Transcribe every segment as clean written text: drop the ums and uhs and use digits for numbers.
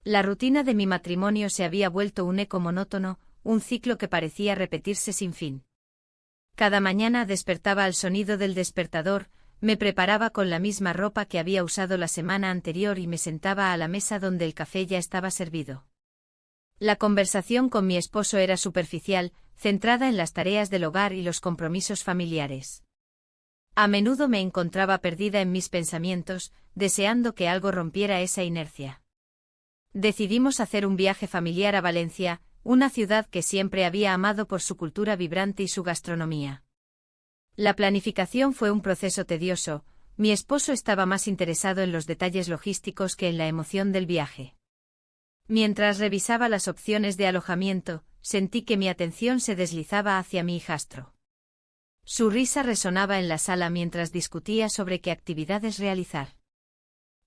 La rutina de mi matrimonio se había vuelto un eco monótono, un ciclo que parecía repetirse sin fin. Cada mañana despertaba al sonido del despertador, me preparaba con la misma ropa que había usado la semana anterior y me sentaba a la mesa donde el café ya estaba servido. La conversación con mi esposo era superficial, centrada en las tareas del hogar y los compromisos familiares. A menudo me encontraba perdida en mis pensamientos, deseando que algo rompiera esa inercia. Decidimos hacer un viaje familiar a Valencia, una ciudad que siempre había amado por su cultura vibrante y su gastronomía. La planificación fue un proceso tedioso, mi esposo estaba más interesado en los detalles logísticos que en la emoción del viaje. Mientras revisaba las opciones de alojamiento, sentí que mi atención se deslizaba hacia mi hijastro. Su risa resonaba en la sala mientras discutía sobre qué actividades realizar.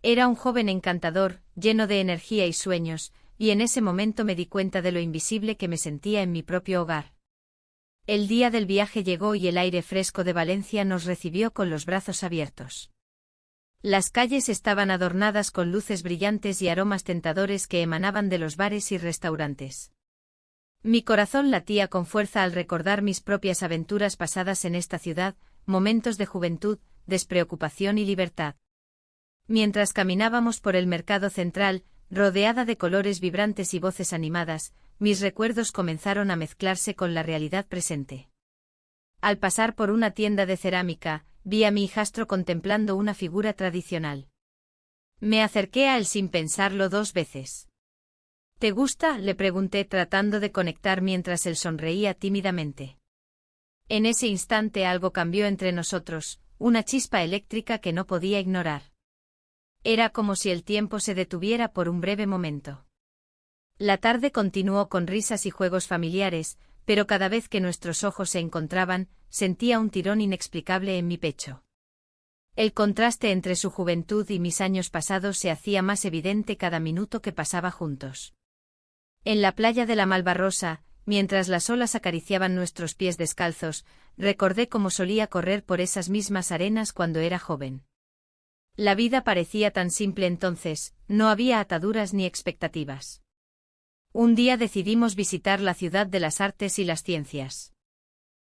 Era un joven encantador, lleno de energía y sueños, y en ese momento me di cuenta de lo invisible que me sentía en mi propio hogar. El día del viaje llegó y el aire fresco de Valencia nos recibió con los brazos abiertos. Las calles estaban adornadas con luces brillantes y aromas tentadores que emanaban de los bares y restaurantes. Mi corazón latía con fuerza al recordar mis propias aventuras pasadas en esta ciudad, momentos de juventud, despreocupación y libertad. Mientras caminábamos por el mercado central, rodeada de colores vibrantes y voces animadas, mis recuerdos comenzaron a mezclarse con la realidad presente. Al pasar por una tienda de cerámica, vi a mi hijastro contemplando una figura tradicional. Me acerqué a él sin pensarlo 2 veces. ¿Te gusta?, le pregunté tratando de conectar mientras él sonreía tímidamente. En ese instante algo cambió entre nosotros, una chispa eléctrica que no podía ignorar. Era como si el tiempo se detuviera por un breve momento. La tarde continuó con risas y juegos familiares, pero cada vez que nuestros ojos se encontraban, sentía un tirón inexplicable en mi pecho. El contraste entre su juventud y mis años pasados se hacía más evidente cada minuto que pasaba juntos. En la playa de la Malvarrosa, mientras las olas acariciaban nuestros pies descalzos, recordé cómo solía correr por esas mismas arenas cuando era joven. La vida parecía tan simple entonces, no había ataduras ni expectativas. Un día decidimos visitar la ciudad de las artes y las ciencias.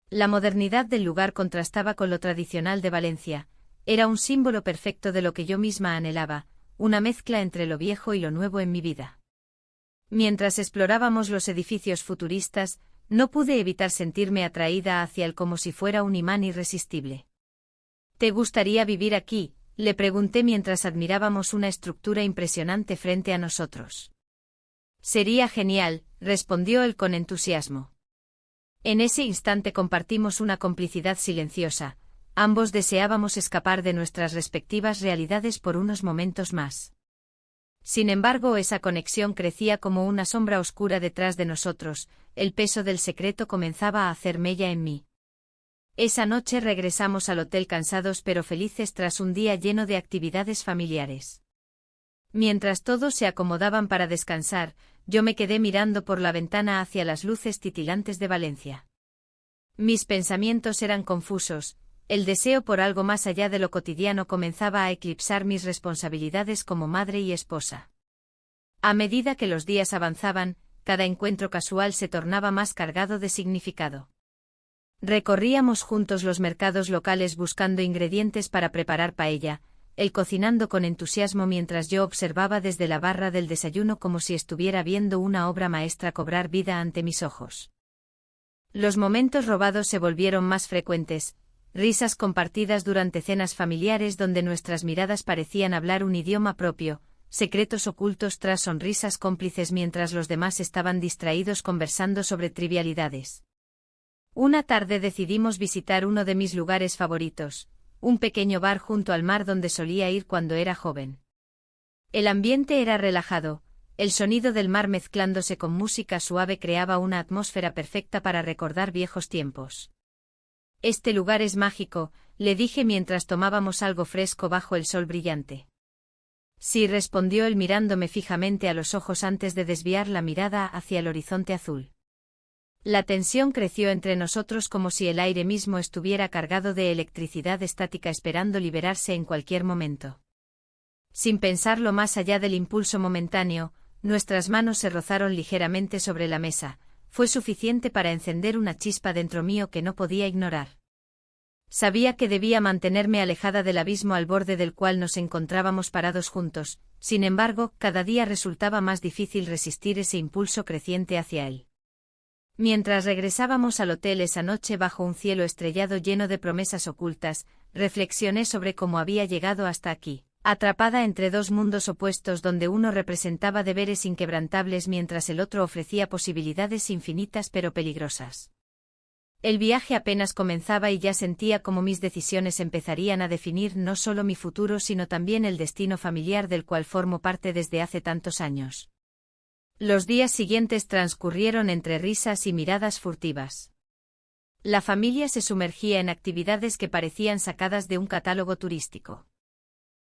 La modernidad del lugar contrastaba con lo tradicional de Valencia, era un símbolo perfecto de lo que yo misma anhelaba, una mezcla entre lo viejo y lo nuevo en mi vida. Mientras explorábamos los edificios futuristas, no pude evitar sentirme atraída hacia él como si fuera un imán irresistible. ¿Te gustaría vivir aquí?, le pregunté mientras admirábamos una estructura impresionante frente a nosotros. Sería genial, respondió él con entusiasmo. En ese instante compartimos una complicidad silenciosa, ambos deseábamos escapar de nuestras respectivas realidades por unos momentos más. Sin embargo, esa conexión crecía como una sombra oscura detrás de nosotros, el peso del secreto comenzaba a hacer mella en mí. Esa noche regresamos al hotel cansados pero felices tras un día lleno de actividades familiares. Mientras todos se acomodaban para descansar, yo me quedé mirando por la ventana hacia las luces titilantes de Valencia. Mis pensamientos eran confusos, el deseo por algo más allá de lo cotidiano comenzaba a eclipsar mis responsabilidades como madre y esposa. A medida que los días avanzaban, cada encuentro casual se tornaba más cargado de significado. Recorríamos juntos los mercados locales buscando ingredientes para preparar paella, él cocinando con entusiasmo mientras yo observaba desde la barra del desayuno como si estuviera viendo una obra maestra cobrar vida ante mis ojos. Los momentos robados se volvieron más frecuentes, risas compartidas durante cenas familiares donde nuestras miradas parecían hablar un idioma propio, secretos ocultos tras sonrisas cómplices mientras los demás estaban distraídos conversando sobre trivialidades. Una tarde decidimos visitar uno de mis lugares favoritos, un pequeño bar junto al mar donde solía ir cuando era joven. El ambiente era relajado, el sonido del mar mezclándose con música suave creaba una atmósfera perfecta para recordar viejos tiempos. Este lugar es mágico, le dije mientras tomábamos algo fresco bajo el sol brillante. Sí, respondió él mirándome fijamente a los ojos antes de desviar la mirada hacia el horizonte azul. La tensión creció entre nosotros como si el aire mismo estuviera cargado de electricidad estática esperando liberarse en cualquier momento. Sin pensarlo más allá del impulso momentáneo, nuestras manos se rozaron ligeramente sobre la mesa. Fue suficiente para encender una chispa dentro mío que no podía ignorar. Sabía que debía mantenerme alejada del abismo al borde del cual nos encontrábamos parados juntos, sin embargo, cada día resultaba más difícil resistir ese impulso creciente hacia él. Mientras regresábamos al hotel esa noche bajo un cielo estrellado lleno de promesas ocultas, reflexioné sobre cómo había llegado hasta aquí, atrapada entre dos mundos opuestos donde uno representaba deberes inquebrantables mientras el otro ofrecía posibilidades infinitas pero peligrosas. El viaje apenas comenzaba y ya sentía cómo mis decisiones empezarían a definir no solo mi futuro sino también el destino familiar del cual formo parte desde hace tantos años. Los días siguientes transcurrieron entre risas y miradas furtivas. La familia se sumergía en actividades que parecían sacadas de un catálogo turístico.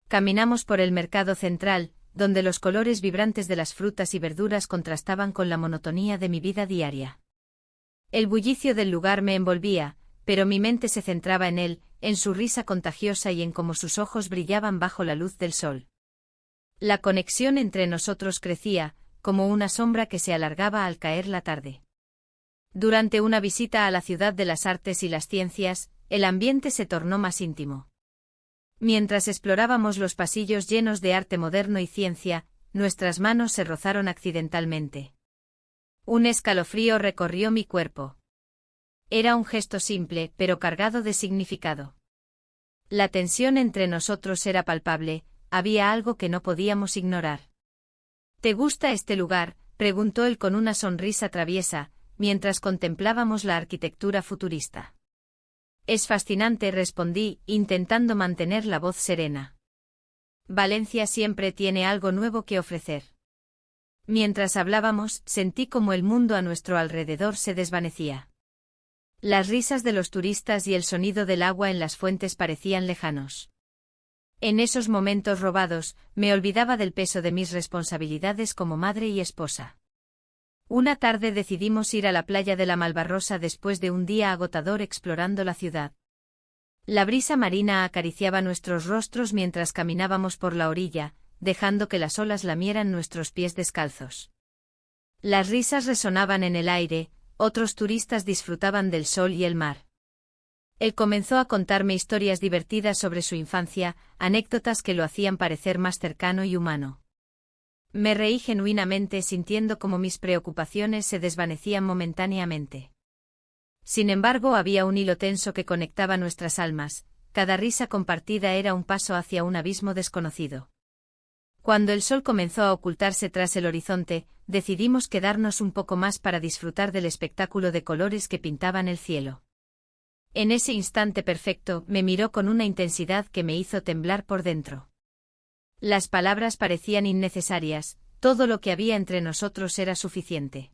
Caminamos por el mercado central, donde los colores vibrantes de las frutas y verduras contrastaban con la monotonía de mi vida diaria. El bullicio del lugar me envolvía, pero mi mente se centraba en él, en su risa contagiosa y en cómo sus ojos brillaban bajo la luz del sol. La conexión entre nosotros crecía, como una sombra que se alargaba al caer la tarde. Durante una visita a la ciudad de las artes y las ciencias, el ambiente se tornó más íntimo. Mientras explorábamos los pasillos llenos de arte moderno y ciencia, nuestras manos se rozaron accidentalmente. Un escalofrío recorrió mi cuerpo. Era un gesto simple, pero cargado de significado. La tensión entre nosotros era palpable, había algo que no podíamos ignorar. ¿Te gusta este lugar?, preguntó él con una sonrisa traviesa, mientras contemplábamos la arquitectura futurista. Es fascinante, respondí, intentando mantener la voz serena. Valencia siempre tiene algo nuevo que ofrecer. Mientras hablábamos, sentí como el mundo a nuestro alrededor se desvanecía. Las risas de los turistas y el sonido del agua en las fuentes parecían lejanos. En esos momentos robados, me olvidaba del peso de mis responsabilidades como madre y esposa. Una tarde decidimos ir a la playa de la Malvarrosa después de un día agotador explorando la ciudad. La brisa marina acariciaba nuestros rostros mientras caminábamos por la orilla, dejando que las olas lamieran nuestros pies descalzos. Las risas resonaban en el aire, otros turistas disfrutaban del sol y el mar. Él comenzó a contarme historias divertidas sobre su infancia, anécdotas que lo hacían parecer más cercano y humano. Me reí genuinamente sintiendo como mis preocupaciones se desvanecían momentáneamente. Sin embargo, había un hilo tenso que conectaba nuestras almas, cada risa compartida era un paso hacia un abismo desconocido. Cuando el sol comenzó a ocultarse tras el horizonte, decidimos quedarnos un poco más para disfrutar del espectáculo de colores que pintaban el cielo. En ese instante perfecto, me miró con una intensidad que me hizo temblar por dentro. Las palabras parecían innecesarias, todo lo que había entre nosotros era suficiente.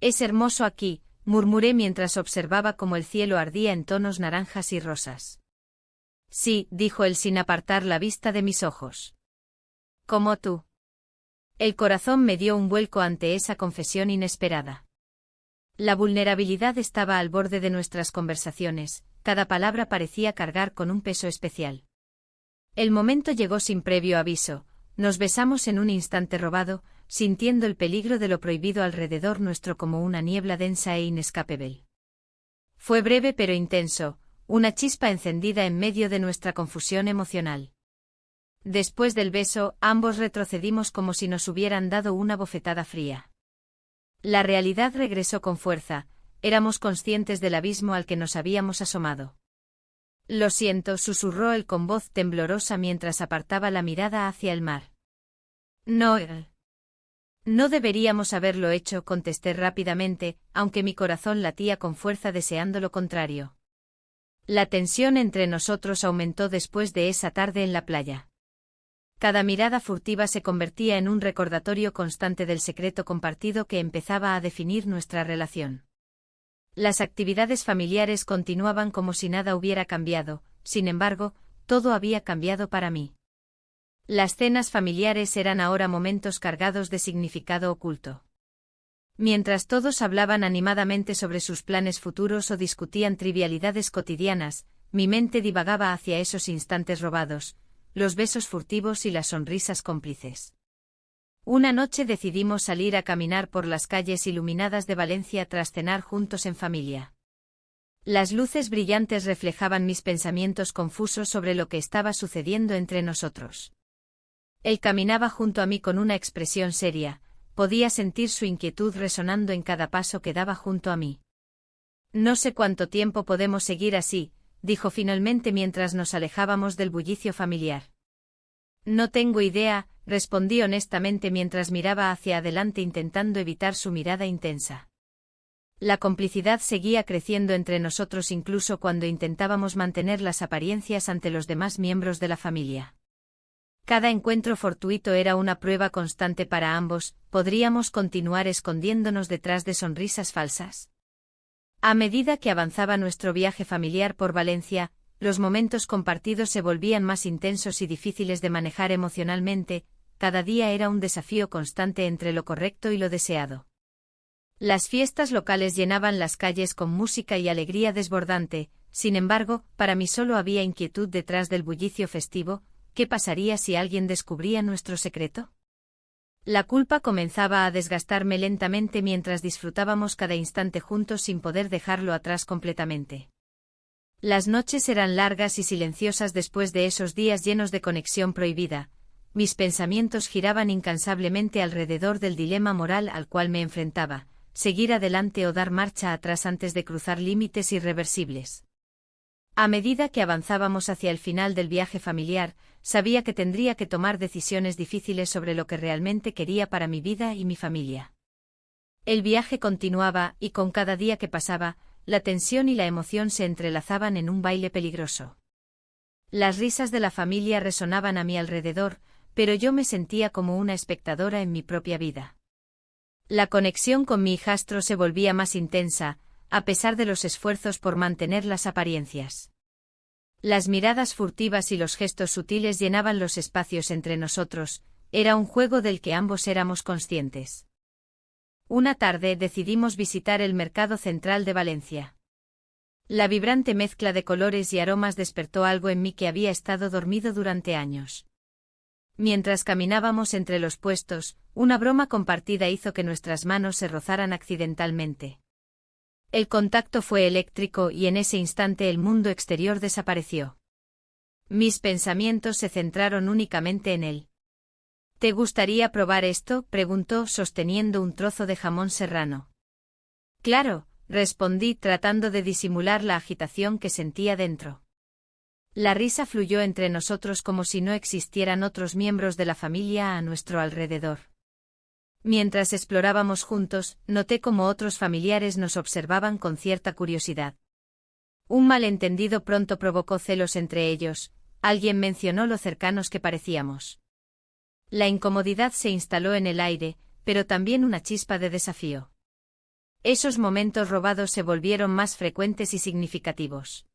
Es hermoso aquí, murmuré mientras observaba cómo el cielo ardía en tonos naranjas y rosas. Sí, dijo él sin apartar la vista de mis ojos. Como tú. El corazón me dio un vuelco ante esa confesión inesperada. La vulnerabilidad estaba al borde de nuestras conversaciones, cada palabra parecía cargar con un peso especial. El momento llegó sin previo aviso, nos besamos en un instante robado, sintiendo el peligro de lo prohibido alrededor nuestro como una niebla densa e inescapable. Fue breve pero intenso, una chispa encendida en medio de nuestra confusión emocional. Después del beso, ambos retrocedimos como si nos hubieran dado una bofetada fría. La realidad regresó con fuerza, éramos conscientes del abismo al que nos habíamos asomado. Lo siento, susurró él con voz temblorosa mientras apartaba la mirada hacia el mar. No. No deberíamos haberlo hecho, contesté rápidamente, aunque mi corazón latía con fuerza deseando lo contrario. La tensión entre nosotros aumentó después de esa tarde en la playa. Cada mirada furtiva se convertía en un recordatorio constante del secreto compartido que empezaba a definir nuestra relación. Las actividades familiares continuaban como si nada hubiera cambiado, sin embargo, todo había cambiado para mí. Las cenas familiares eran ahora momentos cargados de significado oculto. Mientras todos hablaban animadamente sobre sus planes futuros o discutían trivialidades cotidianas, mi mente divagaba hacia esos instantes robados, los besos furtivos y las sonrisas cómplices. Una noche decidimos salir a caminar por las calles iluminadas de Valencia tras cenar juntos en familia. Las luces brillantes reflejaban mis pensamientos confusos sobre lo que estaba sucediendo entre nosotros. Él caminaba junto a mí con una expresión seria, podía sentir su inquietud resonando en cada paso que daba junto a mí. No sé cuánto tiempo podemos seguir así, dijo finalmente mientras nos alejábamos del bullicio familiar. No tengo idea, respondí honestamente mientras miraba hacia adelante intentando evitar su mirada intensa. La complicidad seguía creciendo entre nosotros incluso cuando intentábamos mantener las apariencias ante los demás miembros de la familia. Cada encuentro fortuito era una prueba constante para ambos, ¿podríamos continuar escondiéndonos detrás de sonrisas falsas? A medida que avanzaba nuestro viaje familiar por Valencia, los momentos compartidos se volvían más intensos y difíciles de manejar emocionalmente, cada día era un desafío constante entre lo correcto y lo deseado. Las fiestas locales llenaban las calles con música y alegría desbordante, sin embargo, para mí solo había inquietud detrás del bullicio festivo. ¿Qué pasaría si alguien descubría nuestro secreto? La culpa comenzaba a desgastarme lentamente mientras disfrutábamos cada instante juntos sin poder dejarlo atrás completamente. Las noches eran largas y silenciosas después de esos días llenos de conexión prohibida. Mis pensamientos giraban incansablemente alrededor del dilema moral al cual me enfrentaba, seguir adelante o dar marcha atrás antes de cruzar límites irreversibles. A medida que avanzábamos hacia el final del viaje familiar, sabía que tendría que tomar decisiones difíciles sobre lo que realmente quería para mi vida y mi familia. El viaje continuaba y con cada día que pasaba, la tensión y la emoción se entrelazaban en un baile peligroso. Las risas de la familia resonaban a mi alrededor, pero yo me sentía como una espectadora en mi propia vida. La conexión con mi hijastro se volvía más intensa, a pesar de los esfuerzos por mantener las apariencias. Las miradas furtivas y los gestos sutiles llenaban los espacios entre nosotros, era un juego del que ambos éramos conscientes. Una tarde decidimos visitar el mercado central de Valencia. La vibrante mezcla de colores y aromas despertó algo en mí que había estado dormido durante años. Mientras caminábamos entre los puestos, una broma compartida hizo que nuestras manos se rozaran accidentalmente. El contacto fue eléctrico y en ese instante el mundo exterior desapareció. Mis pensamientos se centraron únicamente en él. ¿Te gustaría probar esto?, preguntó sosteniendo un trozo de jamón serrano. Claro, respondí tratando de disimular la agitación que sentía dentro. La risa fluyó entre nosotros como si no existieran otros miembros de la familia a nuestro alrededor. Mientras explorábamos juntos, noté cómo otros familiares nos observaban con cierta curiosidad. Un malentendido pronto provocó celos entre ellos, alguien mencionó lo cercanos que parecíamos. La incomodidad se instaló en el aire, pero también una chispa de desafío. Esos momentos robados se volvieron más frecuentes y significativos.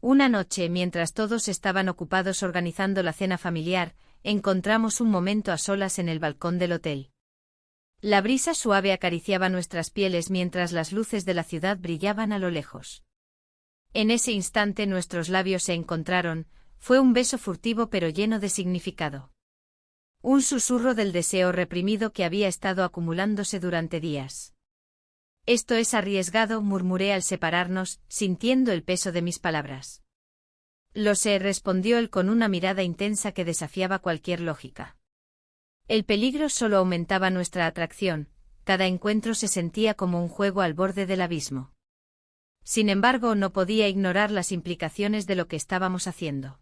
Una noche, mientras todos estaban ocupados organizando la cena familiar, encontramos un momento a solas en el balcón del hotel. La brisa suave acariciaba nuestras pieles mientras las luces de la ciudad brillaban a lo lejos. En ese instante nuestros labios se encontraron, fue un beso furtivo pero lleno de significado. Un susurro del deseo reprimido que había estado acumulándose durante días. Esto es arriesgado, murmuré al separarnos, sintiendo el peso de mis palabras. Lo sé, respondió él con una mirada intensa que desafiaba cualquier lógica. El peligro solo aumentaba nuestra atracción, cada encuentro se sentía como un juego al borde del abismo. Sin embargo, no podía ignorar las implicaciones de lo que estábamos haciendo.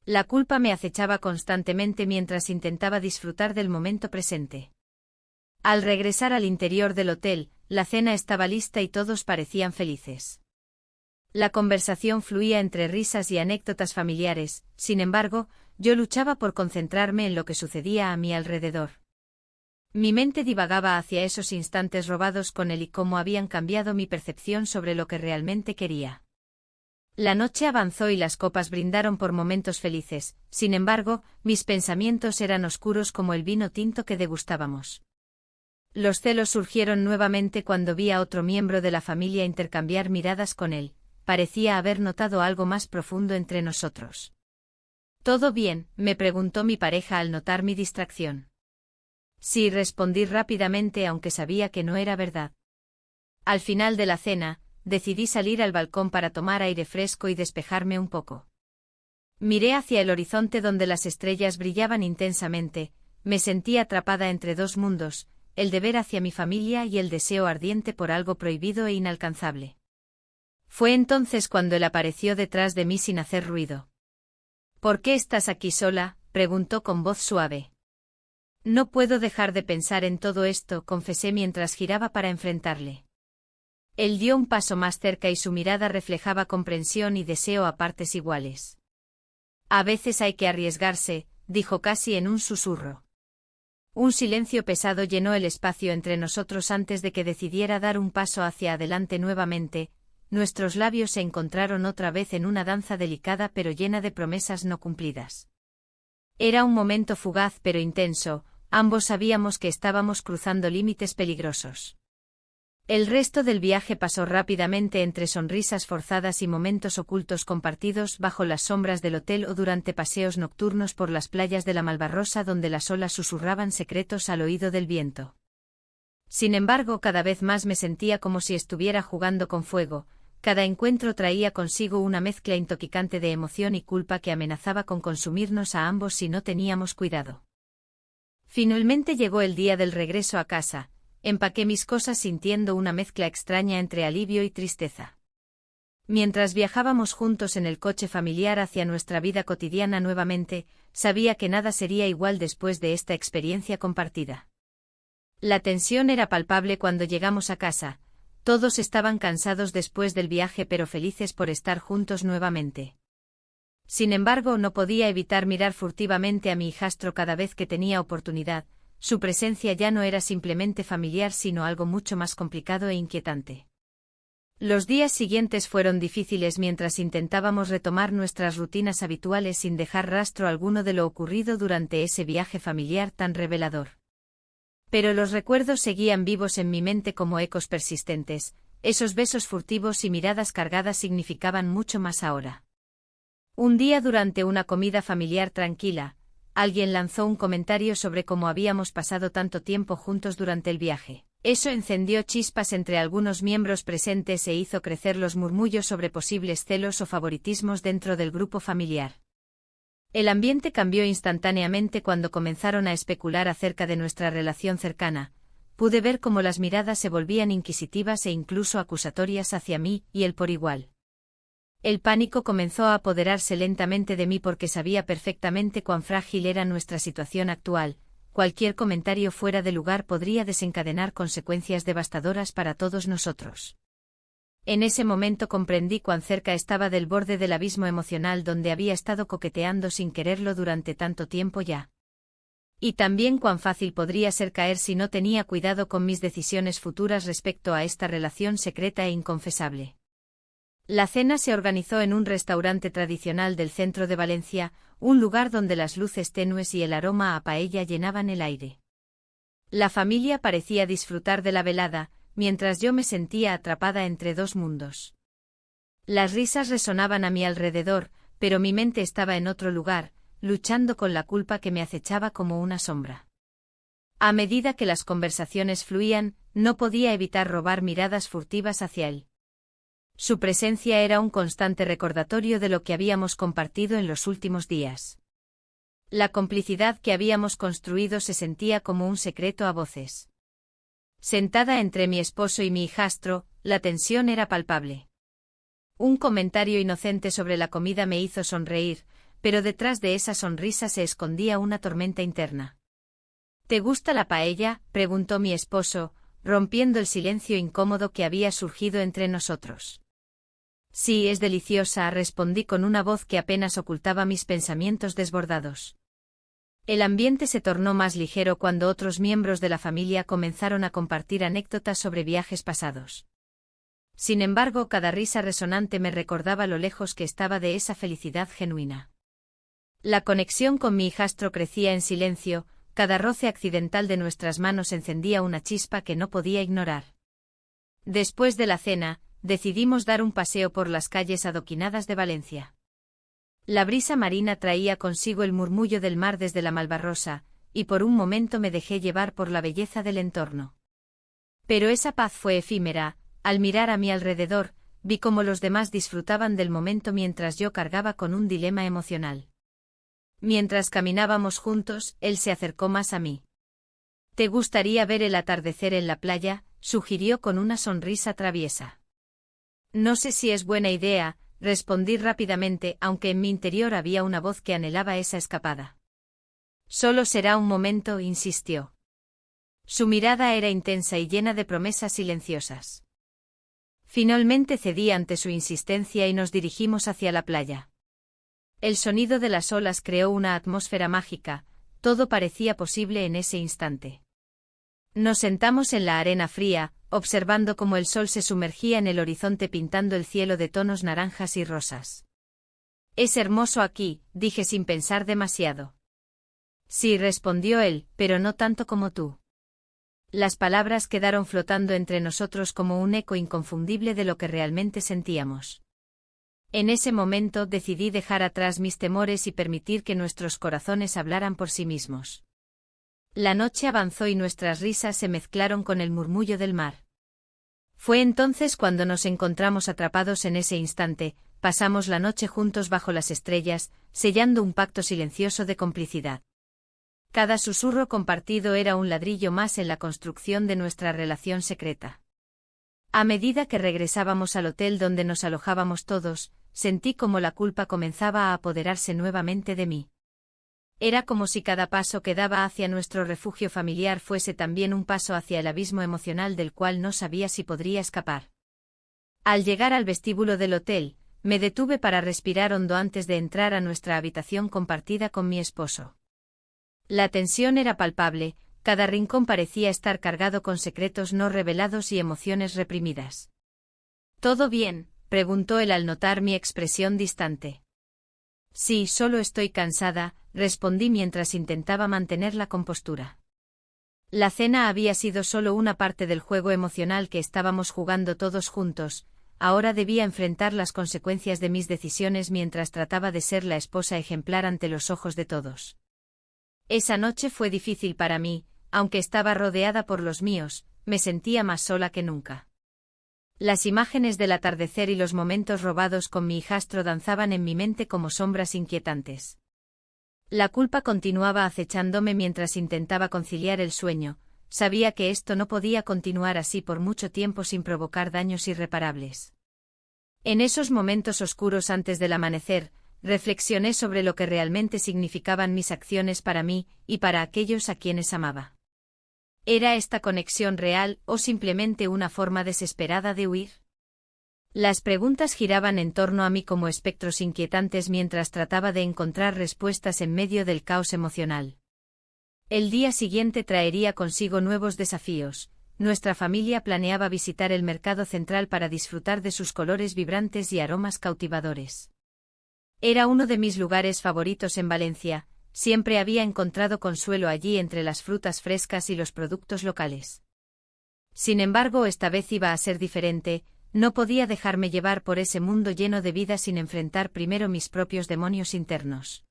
La culpa me acechaba constantemente mientras intentaba disfrutar del momento presente. Al regresar al interior del hotel, la cena estaba lista y todos parecían felices. La conversación fluía entre risas y anécdotas familiares, sin embargo, yo luchaba por concentrarme en lo que sucedía a mi alrededor. Mi mente divagaba hacia esos instantes robados con él y cómo habían cambiado mi percepción sobre lo que realmente quería. La noche avanzó y las copas brindaron por momentos felices, sin embargo, mis pensamientos eran oscuros como el vino tinto que degustábamos. Los celos surgieron nuevamente cuando vi a otro miembro de la familia intercambiar miradas con él, parecía haber notado algo más profundo entre nosotros. ¿Todo bien?, me preguntó mi pareja al notar mi distracción. Sí, respondí rápidamente, aunque sabía que no era verdad. Al final de la cena, decidí salir al balcón para tomar aire fresco y despejarme un poco. Miré hacia el horizonte donde las estrellas brillaban intensamente, me sentí atrapada entre dos mundos, el deber hacia mi familia y el deseo ardiente por algo prohibido e inalcanzable. Fue entonces cuando él apareció detrás de mí sin hacer ruido. ¿Por qué estás aquí sola?, preguntó con voz suave. No puedo dejar de pensar en todo esto, confesé mientras giraba para enfrentarle. Él dio un paso más cerca y su mirada reflejaba comprensión y deseo a partes iguales. A veces hay que arriesgarse, dijo casi en un susurro. Un silencio pesado llenó el espacio entre nosotros antes de que decidiera dar un paso hacia adelante nuevamente. Nuestros labios se encontraron otra vez en una danza delicada pero llena de promesas no cumplidas. Era un momento fugaz pero intenso, ambos sabíamos que estábamos cruzando límites peligrosos. El resto del viaje pasó rápidamente entre sonrisas forzadas y momentos ocultos compartidos bajo las sombras del hotel o durante paseos nocturnos por las playas de la Malvarrosa donde las olas susurraban secretos al oído del viento. Sin embargo, cada vez más me sentía como si estuviera jugando con fuego. Cada encuentro traía consigo una mezcla intoxicante de emoción y culpa que amenazaba con consumirnos a ambos si no teníamos cuidado. Finalmente llegó el día del regreso a casa. Empaqué mis cosas sintiendo una mezcla extraña entre alivio y tristeza. Mientras viajábamos juntos en el coche familiar hacia nuestra vida cotidiana nuevamente, sabía que nada sería igual después de esta experiencia compartida. La tensión era palpable cuando llegamos a casa. Todos estaban cansados después del viaje pero felices por estar juntos nuevamente. Sin embargo, no podía evitar mirar furtivamente a mi hijastro cada vez que tenía oportunidad. Su presencia ya no era simplemente familiar sino algo mucho más complicado e inquietante. Los días siguientes fueron difíciles mientras intentábamos retomar nuestras rutinas habituales sin dejar rastro alguno de lo ocurrido durante ese viaje familiar tan revelador. Pero los recuerdos seguían vivos en mi mente como ecos persistentes, esos besos furtivos y miradas cargadas significaban mucho más ahora. Un día durante una comida familiar tranquila, alguien lanzó un comentario sobre cómo habíamos pasado tanto tiempo juntos durante el viaje. Eso encendió chispas entre algunos miembros presentes e hizo crecer los murmullos sobre posibles celos o favoritismos dentro del grupo familiar. El ambiente cambió instantáneamente cuando comenzaron a especular acerca de nuestra relación cercana. Pude ver cómo las miradas se volvían inquisitivas e incluso acusatorias hacia mí y él por igual. El pánico comenzó a apoderarse lentamente de mí porque sabía perfectamente cuán frágil era nuestra situación actual. Cualquier comentario fuera de lugar podría desencadenar consecuencias devastadoras para todos nosotros. En ese momento comprendí cuán cerca estaba del borde del abismo emocional donde había estado coqueteando sin quererlo durante tanto tiempo ya. Y también cuán fácil podría ser caer si no tenía cuidado con mis decisiones futuras respecto a esta relación secreta e inconfesable. La cena se organizó en un restaurante tradicional del centro de Valencia, un lugar donde las luces tenues y el aroma a paella llenaban el aire. La familia parecía disfrutar de la velada, mientras yo me sentía atrapada entre dos mundos. Las risas resonaban a mi alrededor, pero mi mente estaba en otro lugar, luchando con la culpa que me acechaba como una sombra. A medida que las conversaciones fluían, no podía evitar robar miradas furtivas hacia él. Su presencia era un constante recordatorio de lo que habíamos compartido en los últimos días. La complicidad que habíamos construido se sentía como un secreto a voces. Sentada entre mi esposo y mi hijastro, la tensión era palpable. Un comentario inocente sobre la comida me hizo sonreír, pero detrás de esa sonrisa se escondía una tormenta interna. ¿Te gusta la paella?, preguntó mi esposo, rompiendo el silencio incómodo que había surgido entre nosotros. Sí, es deliciosa, respondí con una voz que apenas ocultaba mis pensamientos desbordados. El ambiente se tornó más ligero cuando otros miembros de la familia comenzaron a compartir anécdotas sobre viajes pasados. Sin embargo, cada risa resonante me recordaba lo lejos que estaba de esa felicidad genuina. La conexión con mi hijastro crecía en silencio, cada roce accidental de nuestras manos encendía una chispa que no podía ignorar. Después de la cena, decidimos dar un paseo por las calles adoquinadas de Valencia. La brisa marina traía consigo el murmullo del mar desde la Malvarrosa, y por un momento me dejé llevar por la belleza del entorno. Pero esa paz fue efímera. Al mirar a mi alrededor, vi cómo los demás disfrutaban del momento mientras yo cargaba con un dilema emocional. Mientras caminábamos juntos, él se acercó más a mí. «¿Te gustaría ver el atardecer en la playa?», sugirió con una sonrisa traviesa. «No sé si es buena idea», respondí rápidamente, aunque en mi interior había una voz que anhelaba esa escapada. «Solo será un momento», insistió. Su mirada era intensa y llena de promesas silenciosas. Finalmente cedí ante su insistencia y nos dirigimos hacia la playa. El sonido de las olas creó una atmósfera mágica, todo parecía posible en ese instante. Nos sentamos en la arena fría, observando cómo el sol se sumergía en el horizonte pintando el cielo de tonos naranjas y rosas. «Es hermoso aquí», dije sin pensar demasiado. «Sí», respondió él, «pero no tanto como tú». Las palabras quedaron flotando entre nosotros como un eco inconfundible de lo que realmente sentíamos. En ese momento decidí dejar atrás mis temores y permitir que nuestros corazones hablaran por sí mismos. La noche avanzó y nuestras risas se mezclaron con el murmullo del mar. Fue entonces cuando nos encontramos atrapados en ese instante, pasamos la noche juntos bajo las estrellas, sellando un pacto silencioso de complicidad. Cada susurro compartido era un ladrillo más en la construcción de nuestra relación secreta. A medida que regresábamos al hotel donde nos alojábamos todos, sentí como la culpa comenzaba a apoderarse nuevamente de mí. Era como si cada paso que daba hacia nuestro refugio familiar fuese también un paso hacia el abismo emocional del cual no sabía si podría escapar. Al llegar al vestíbulo del hotel, me detuve para respirar hondo antes de entrar a nuestra habitación compartida con mi esposo. La tensión era palpable, cada rincón parecía estar cargado con secretos no revelados y emociones reprimidas. «¿Todo bien?», preguntó él al notar mi expresión distante. «Sí, solo estoy cansada», respondí mientras intentaba mantener la compostura. La cena había sido solo una parte del juego emocional que estábamos jugando todos juntos, ahora debía enfrentar las consecuencias de mis decisiones mientras trataba de ser la esposa ejemplar ante los ojos de todos. Esa noche fue difícil para mí, aunque estaba rodeada por los míos, me sentía más sola que nunca. Las imágenes del atardecer y los momentos robados con mi hijastro danzaban en mi mente como sombras inquietantes. La culpa continuaba acechándome mientras intentaba conciliar el sueño, sabía que esto no podía continuar así por mucho tiempo sin provocar daños irreparables. En esos momentos oscuros antes del amanecer, reflexioné sobre lo que realmente significaban mis acciones para mí y para aquellos a quienes amaba. ¿Era esta conexión real o simplemente una forma desesperada de huir? Las preguntas giraban en torno a mí como espectros inquietantes mientras trataba de encontrar respuestas en medio del caos emocional. El día siguiente traería consigo nuevos desafíos. Nuestra familia planeaba visitar el mercado central para disfrutar de sus colores vibrantes y aromas cautivadores. Era uno de mis lugares favoritos en Valencia, siempre había encontrado consuelo allí entre las frutas frescas y los productos locales. Sin embargo, esta vez iba a ser diferente, no podía dejarme llevar por ese mundo lleno de vida sin enfrentar primero mis propios demonios internos.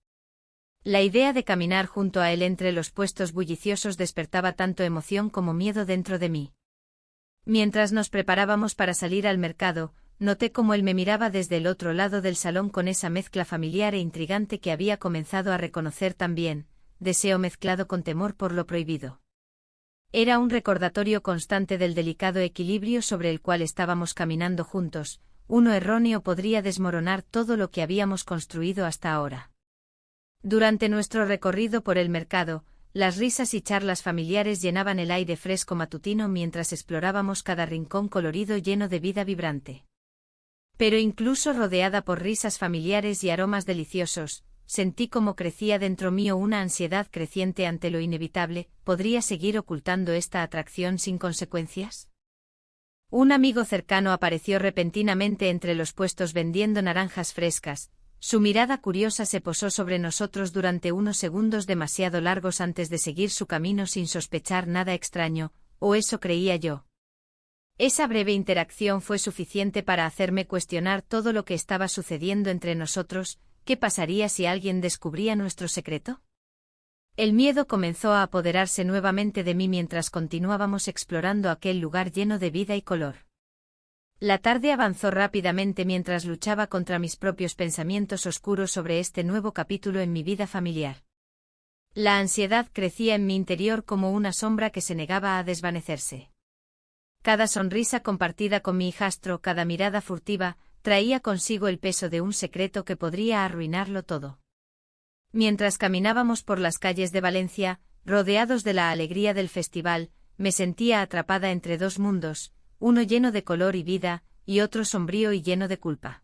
La idea de caminar junto a él entre los puestos bulliciosos despertaba tanto emoción como miedo dentro de mí. Mientras nos preparábamos para salir al mercado, noté cómo él me miraba desde el otro lado del salón con esa mezcla familiar e intrigante que había comenzado a reconocer también, deseo mezclado con temor por lo prohibido. Era un recordatorio constante del delicado equilibrio sobre el cual estábamos caminando juntos, uno erróneo podría desmoronar todo lo que habíamos construido hasta ahora. Durante nuestro recorrido por el mercado, las risas y charlas familiares llenaban el aire fresco matutino mientras explorábamos cada rincón colorido lleno de vida vibrante. Pero incluso rodeada por risas familiares y aromas deliciosos, sentí como crecía dentro mío una ansiedad creciente ante lo inevitable. ¿Podría seguir ocultando esta atracción sin consecuencias? Un amigo cercano apareció repentinamente entre los puestos vendiendo naranjas frescas. Su mirada curiosa se posó sobre nosotros durante unos segundos demasiado largos antes de seguir su camino sin sospechar nada extraño, o eso creía yo. Esa breve interacción fue suficiente para hacerme cuestionar todo lo que estaba sucediendo entre nosotros. ¿Qué pasaría si alguien descubría nuestro secreto? El miedo comenzó a apoderarse nuevamente de mí mientras continuábamos explorando aquel lugar lleno de vida y color. La tarde avanzó rápidamente mientras luchaba contra mis propios pensamientos oscuros sobre este nuevo capítulo en mi vida familiar. La ansiedad crecía en mi interior como una sombra que se negaba a desvanecerse. Cada sonrisa compartida con mi hijastro, cada mirada furtiva, traía consigo el peso de un secreto que podría arruinarlo todo. Mientras caminábamos por las calles de Valencia, rodeados de la alegría del festival, me sentía atrapada entre dos mundos, uno lleno de color y vida, y otro sombrío y lleno de culpa.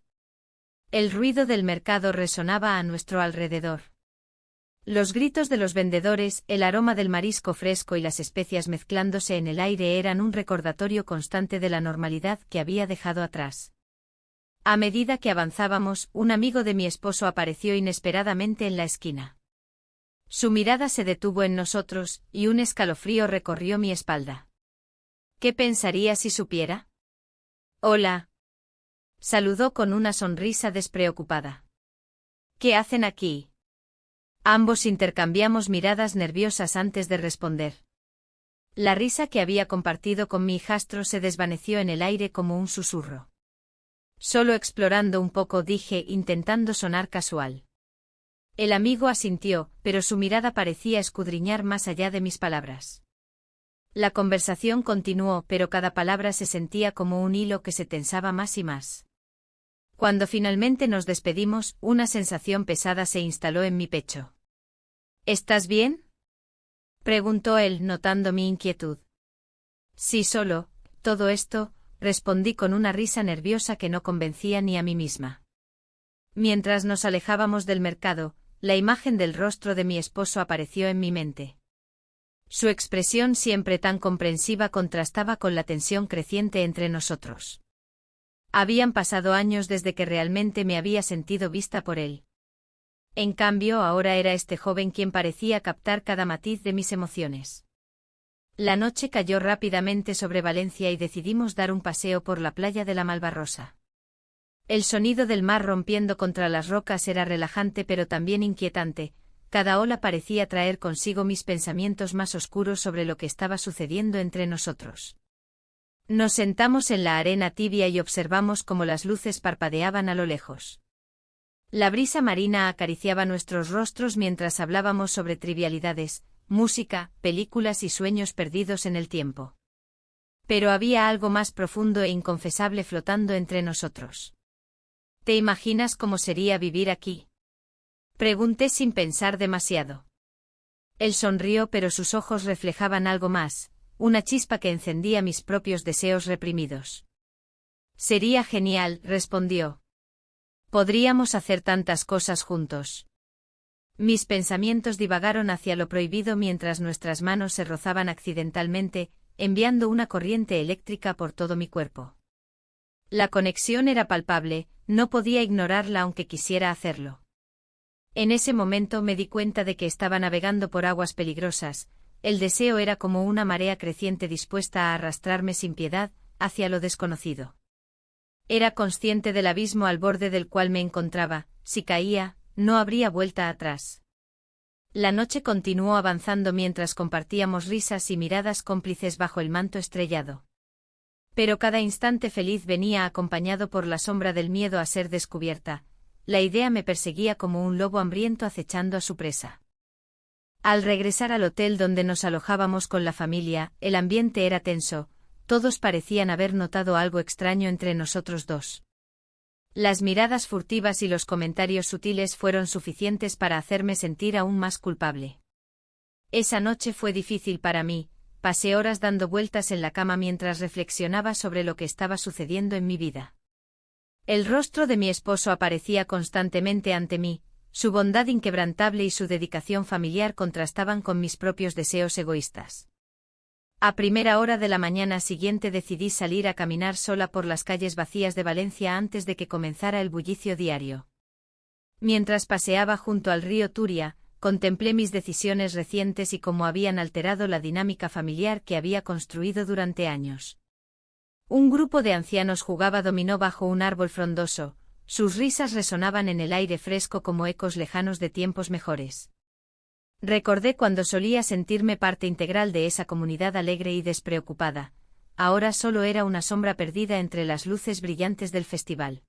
El ruido del mercado resonaba a nuestro alrededor. Los gritos de los vendedores, el aroma del marisco fresco y las especias mezclándose en el aire eran un recordatorio constante de la normalidad que había dejado atrás. A medida que avanzábamos, un amigo de mi esposo apareció inesperadamente en la esquina. Su mirada se detuvo en nosotros, y un escalofrío recorrió mi espalda. ¿Qué pensaría si supiera? Hola. Saludó con una sonrisa despreocupada. ¿Qué hacen aquí? Ambos intercambiamos miradas nerviosas antes de responder. La risa que había compartido con mi hijastro se desvaneció en el aire como un susurro. Solo explorando un poco, dije, intentando sonar casual. El amigo asintió, pero su mirada parecía escudriñar más allá de mis palabras. La conversación continuó, pero cada palabra se sentía como un hilo que se tensaba más y más. Cuando finalmente nos despedimos, una sensación pesada se instaló en mi pecho. ¿Estás bien?, preguntó él, notando mi inquietud. Sí, solo, todo esto, respondí con una risa nerviosa que no convencía ni a mí misma. Mientras nos alejábamos del mercado, la imagen del rostro de mi esposo apareció en mi mente. Su expresión, siempre tan comprensiva, contrastaba con la tensión creciente entre nosotros. Habían pasado años desde que realmente me había sentido vista por él. En cambio, ahora era este joven quien parecía captar cada matiz de mis emociones. La noche cayó rápidamente sobre Valencia y decidimos dar un paseo por la playa de la Malvarrosa. El sonido del mar rompiendo contra las rocas era relajante pero también inquietante. Cada ola parecía traer consigo mis pensamientos más oscuros sobre lo que estaba sucediendo entre nosotros. Nos sentamos en la arena tibia y observamos cómo las luces parpadeaban a lo lejos. La brisa marina acariciaba nuestros rostros mientras hablábamos sobre trivialidades, música, películas y sueños perdidos en el tiempo. Pero había algo más profundo e inconfesable flotando entre nosotros. ¿Te imaginas cómo sería vivir aquí?, pregunté sin pensar demasiado. Él sonrió, pero sus ojos reflejaban algo más, una chispa que encendía mis propios deseos reprimidos. Sería genial, respondió. Podríamos hacer tantas cosas juntos. Mis pensamientos divagaron hacia lo prohibido mientras nuestras manos se rozaban accidentalmente, enviando una corriente eléctrica por todo mi cuerpo. La conexión era palpable, no podía ignorarla aunque quisiera hacerlo. En ese momento me di cuenta de que estaba navegando por aguas peligrosas. El deseo era como una marea creciente dispuesta a arrastrarme sin piedad hacia lo desconocido. Era consciente del abismo al borde del cual me encontraba. Si caía, no habría vuelta atrás. La noche continuó avanzando mientras compartíamos risas y miradas cómplices bajo el manto estrellado. Pero cada instante feliz venía acompañado por la sombra del miedo a ser descubierta. La idea me perseguía como un lobo hambriento acechando a su presa. Al regresar al hotel donde nos alojábamos con la familia, el ambiente era tenso, todos parecían haber notado algo extraño entre nosotros dos. Las miradas furtivas y los comentarios sutiles fueron suficientes para hacerme sentir aún más culpable. Esa noche fue difícil para mí, pasé horas dando vueltas en la cama mientras reflexionaba sobre lo que estaba sucediendo en mi vida. El rostro de mi esposo aparecía constantemente ante mí, su bondad inquebrantable y su dedicación familiar contrastaban con mis propios deseos egoístas. A primera hora de la mañana siguiente decidí salir a caminar sola por las calles vacías de Valencia antes de que comenzara el bullicio diario. Mientras paseaba junto al río Turia, contemplé mis decisiones recientes y cómo habían alterado la dinámica familiar que había construido durante años. Un grupo de ancianos jugaba dominó bajo un árbol frondoso, sus risas resonaban en el aire fresco como ecos lejanos de tiempos mejores. Recordé cuando solía sentirme parte integral de esa comunidad alegre y despreocupada. Ahora solo era una sombra perdida entre las luces brillantes del festival.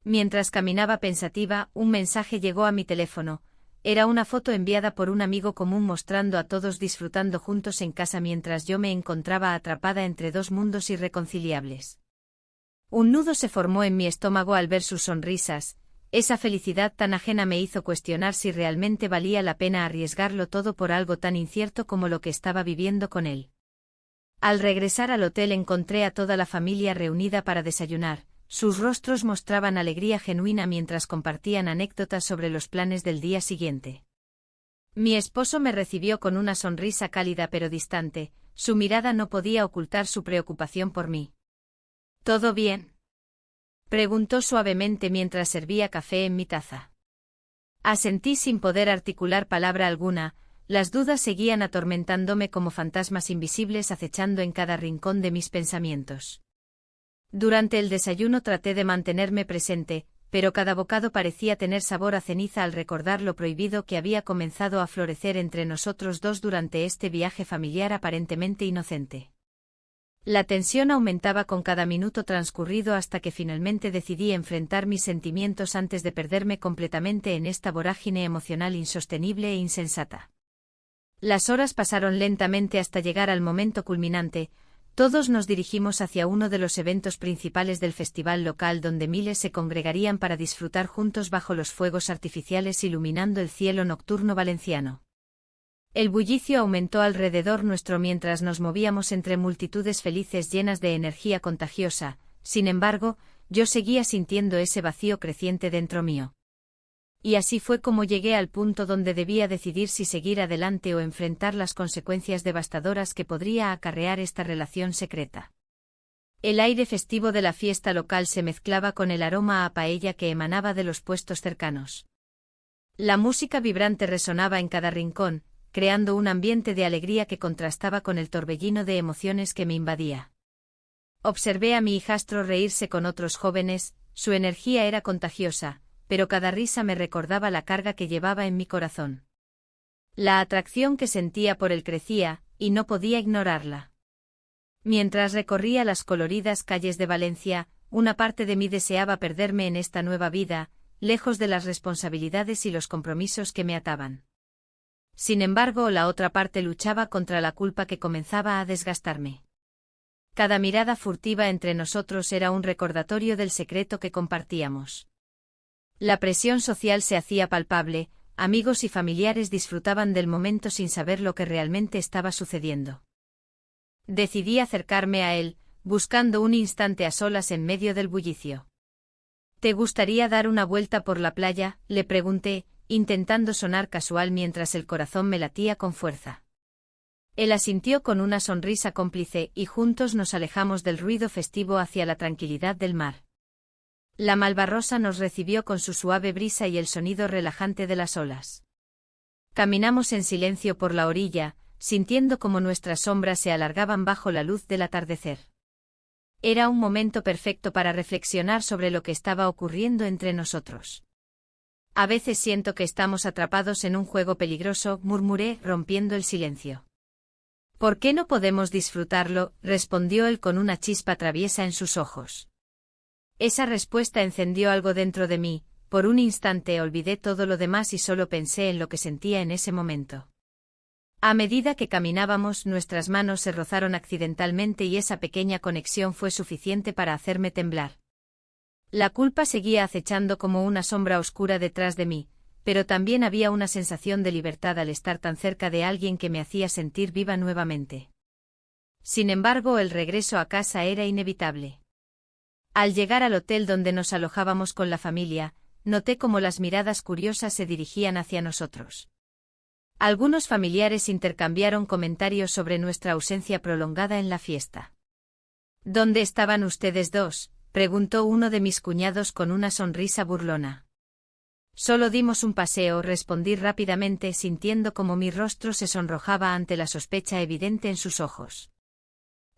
Mientras caminaba pensativa, un mensaje llegó a mi teléfono. Era una foto enviada por un amigo común mostrando a todos disfrutando juntos en casa mientras yo me encontraba atrapada entre dos mundos irreconciliables. Un nudo se formó en mi estómago al ver sus sonrisas. Esa felicidad tan ajena me hizo cuestionar si realmente valía la pena arriesgarlo todo por algo tan incierto como lo que estaba viviendo con él. Al regresar al hotel encontré a toda la familia reunida para desayunar. Sus rostros mostraban alegría genuina mientras compartían anécdotas sobre los planes del día siguiente. Mi esposo me recibió con una sonrisa cálida pero distante. Su mirada no podía ocultar su preocupación por mí. ¿Todo bien?, preguntó suavemente mientras servía café en mi taza. Asentí sin poder articular palabra alguna. Las dudas seguían atormentándome como fantasmas invisibles acechando en cada rincón de mis pensamientos. Durante el desayuno traté de mantenerme presente, pero cada bocado parecía tener sabor a ceniza al recordar lo prohibido que había comenzado a florecer entre nosotros dos durante este viaje familiar aparentemente inocente. La tensión aumentaba con cada minuto transcurrido hasta que finalmente decidí enfrentar mis sentimientos antes de perderme completamente en esta vorágine emocional insostenible e insensata. Las horas pasaron lentamente hasta llegar al momento culminante. Todos nos dirigimos hacia uno de los eventos principales del festival local donde miles se congregarían para disfrutar juntos bajo los fuegos artificiales iluminando el cielo nocturno valenciano. El bullicio aumentó alrededor nuestro mientras nos movíamos entre multitudes felices llenas de energía contagiosa. Sin embargo, yo seguía sintiendo ese vacío creciente dentro mío. Y así fue como llegué al punto donde debía decidir si seguir adelante o enfrentar las consecuencias devastadoras que podría acarrear esta relación secreta. El aire festivo de la fiesta local se mezclaba con el aroma a paella que emanaba de los puestos cercanos. La música vibrante resonaba en cada rincón, creando un ambiente de alegría que contrastaba con el torbellino de emociones que me invadía. Observé a mi hijastro reírse con otros jóvenes, su energía era contagiosa, pero cada risa me recordaba la carga que llevaba en mi corazón. La atracción que sentía por él crecía, y no podía ignorarla. Mientras recorría las coloridas calles de Valencia, una parte de mí deseaba perderme en esta nueva vida, lejos de las responsabilidades y los compromisos que me ataban. Sin embargo, la otra parte luchaba contra la culpa que comenzaba a desgastarme. Cada mirada furtiva entre nosotros era un recordatorio del secreto que compartíamos. La presión social se hacía palpable, amigos y familiares disfrutaban del momento sin saber lo que realmente estaba sucediendo. Decidí acercarme a él, buscando un instante a solas en medio del bullicio. ¿Te gustaría dar una vuelta por la playa?, le pregunté, intentando sonar casual mientras el corazón me latía con fuerza. Él asintió con una sonrisa cómplice y juntos nos alejamos del ruido festivo hacia la tranquilidad del mar. La Malvarrosa nos recibió con su suave brisa y el sonido relajante de las olas. Caminamos en silencio por la orilla, sintiendo como nuestras sombras se alargaban bajo la luz del atardecer. Era un momento perfecto para reflexionar sobre lo que estaba ocurriendo entre nosotros. A veces siento que estamos atrapados en un juego peligroso, murmuré, rompiendo el silencio. ¿Por qué no podemos disfrutarlo?, respondió él con una chispa traviesa en sus ojos. Esa respuesta encendió algo dentro de mí. Por un instante olvidé todo lo demás y solo pensé en lo que sentía en ese momento. A medida que caminábamos, nuestras manos se rozaron accidentalmente y esa pequeña conexión fue suficiente para hacerme temblar. La culpa seguía acechando como una sombra oscura detrás de mí, pero también había una sensación de libertad al estar tan cerca de alguien que me hacía sentir viva nuevamente. Sin embargo, el regreso a casa era inevitable. Al llegar al hotel donde nos alojábamos con la familia, noté cómo las miradas curiosas se dirigían hacia nosotros. Algunos familiares intercambiaron comentarios sobre nuestra ausencia prolongada en la fiesta. ¿Dónde estaban ustedes dos?, preguntó uno de mis cuñados con una sonrisa burlona. Solo dimos un paseo, respondí rápidamente sintiendo como mi rostro se sonrojaba ante la sospecha evidente en sus ojos.